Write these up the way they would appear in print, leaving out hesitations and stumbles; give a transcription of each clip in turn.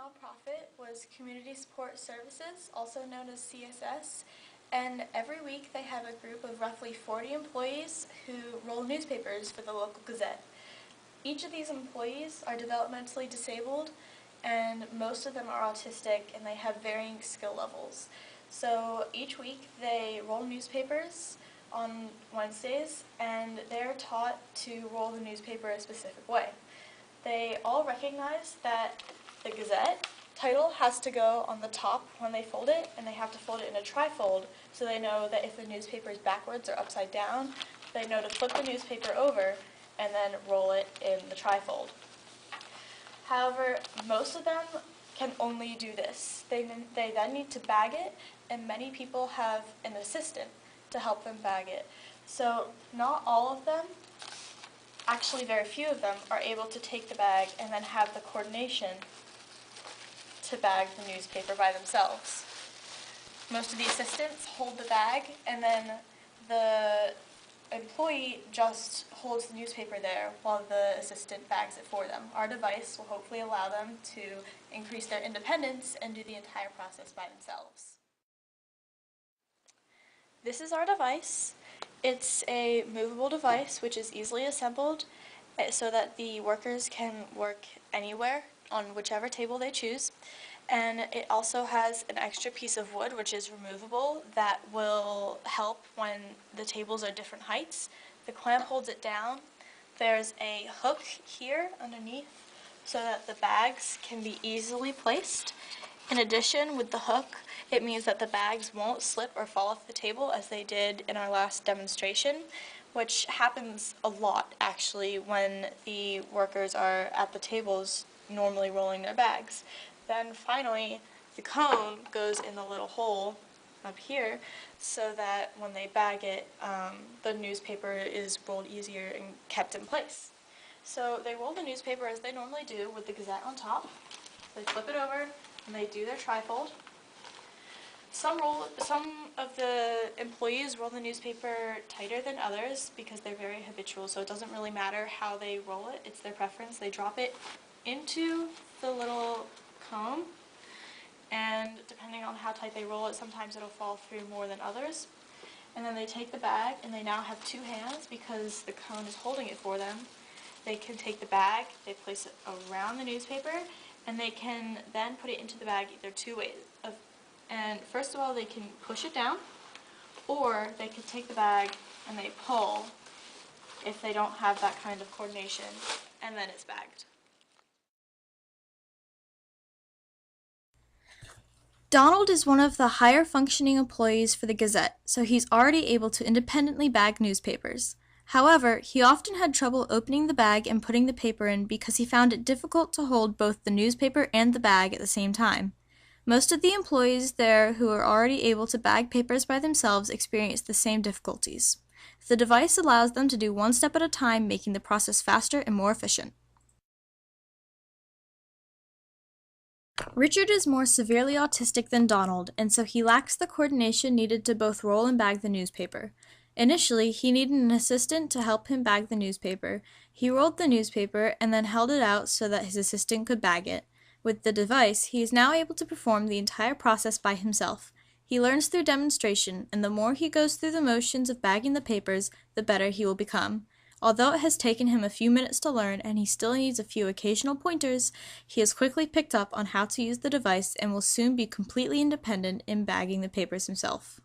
nonprofit was Community Support Services, also known as CSS, and every week they have a group of roughly 40 employees who roll newspapers for the local Gazette. Each of these employees are developmentally disabled, and most of them are autistic, and they have varying skill levels. So each week they roll newspapers on Wednesdays, and they're taught to roll the newspaper a specific way. They all recognize that the Gazette title has to go on the top when they fold it, and they have to fold it in a trifold, so they know that if the newspaper is backwards or upside down, they know to flip the newspaper over and then roll it in the trifold. However, most of them can only do this. They then need to bag it, and many people have an assistant to help them bag it. So not all of them, actually very few of them, are able to take the bag and then have the coordination to bag the newspaper by themselves. Most of the assistants hold the bag, and then the employee just holds the newspaper there while the assistant bags it for them. Our device will hopefully allow them to increase their independence and do the entire process by themselves. This is our device. It's a movable device which is easily assembled so that the workers can work anywhere on whichever table they choose. And it also has an extra piece of wood which is removable that will help when the tables are different heights. The clamp holds it down. There's a hook here underneath so that the bags can be easily placed. In addition, with the hook, it means that the bags won't slip or fall off the table as they did in our last demonstration, which happens a lot actually when the workers are at the tables normally rolling their bags. Then finally, the cone goes in the little hole up here so that when they bag it, the newspaper is rolled easier and kept in place. So they roll the newspaper as they normally do with the Gazette on top. They flip it over and they do their trifold. Some of the employees roll the newspaper tighter than others because they're very habitual, so it doesn't really matter how they roll it, it's their preference. They drop it into the little cone, and depending on how tight they roll it, sometimes it'll fall through more than others. And then they take the bag, and they now have two hands because the cone is holding it for them. They can take the bag, they place it around the newspaper, and they can then put it into the bag either two ways. And first of all, they can push it down, or they can take the bag and they pull if they don't have that kind of coordination, and then it's bagged. Donald is one of the higher functioning employees for the Gazette, so he's already able to independently bag newspapers. However, he often had trouble opening the bag and putting the paper in because he found it difficult to hold both the newspaper and the bag at the same time. Most of the employees there who are already able to bag papers by themselves experience the same difficulties. The device allows them to do one step at a time, making the process faster and more efficient. Richard is more severely autistic than Donald, and so he lacks the coordination needed to both roll and bag the newspaper. Initially, he needed an assistant to help him bag the newspaper. He rolled the newspaper and then held it out so that his assistant could bag it. With the device, he is now able to perform the entire process by himself. He learns through demonstration, and the more he goes through the motions of bagging the papers, the better he will become. Although it has taken him a few minutes to learn and he still needs a few occasional pointers, he has quickly picked up on how to use the device and will soon be completely independent in bagging the papers himself.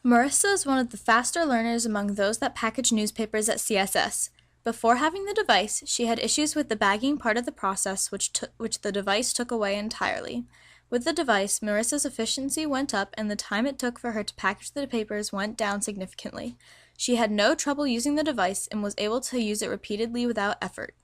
Marissa is one of the faster learners among those that package newspapers at CSS. Before having the device, she had issues with the bagging part of the process, which the device took away entirely. With the device, Marissa's efficiency went up and the time it took for her to package the papers went down significantly. She had no trouble using the device and was able to use it repeatedly without effort.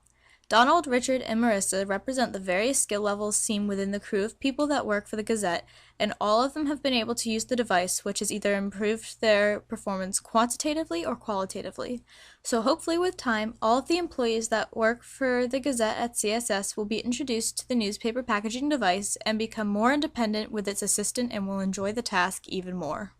Donald, Richard, and Marissa represent the various skill levels seen within the crew of people that work for the Gazette, and all of them have been able to use the device, which has either improved their performance quantitatively or qualitatively. So hopefully with time, all of the employees that work for the Gazette at CSS will be introduced to the newspaper packaging device and become more independent with its assistant and will enjoy the task even more.